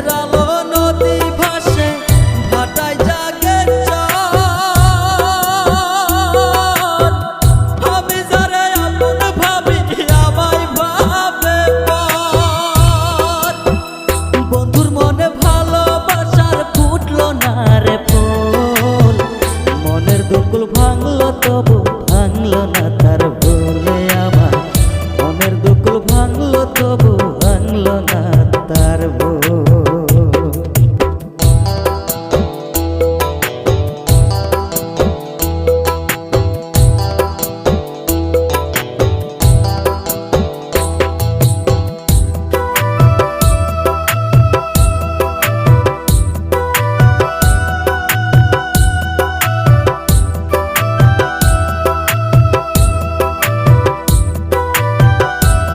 ভোরের আলো নদী ভাসে ভাটায় জাগে চাঁদ। আমি যারে আপন ভাবি আমায় ভাবে পর। বন্ধুর মনে ভালোবাসার ফুটলো না রে ফুল, মনের দুকুল ভাঙলো তবু ভাঙলো না তার বলে আমার, মনের দুকুল ভাঙলো